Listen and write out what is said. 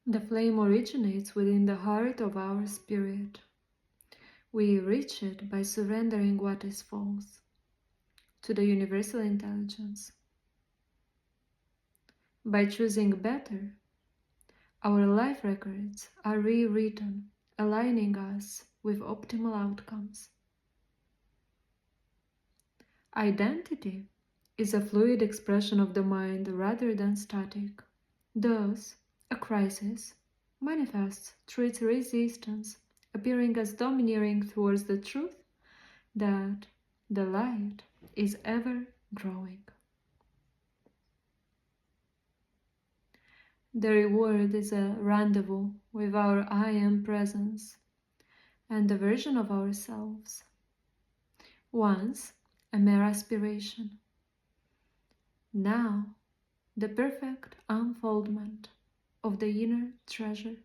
The flame originates within the heart of our spirit. We reach it by surrendering what is false to the universal intelligence. By choosing better, our life records are rewritten, aligning us with optimal outcomes. Identity is a fluid expression of the mind rather than static. Thus, a crisis manifests through its resistance, appearing as domineering towards the truth that the light is ever growing. The reward is a rendezvous with our I Am presence and the version of ourselves, once a mere aspiration, now the perfect unfoldment of the inner treasure.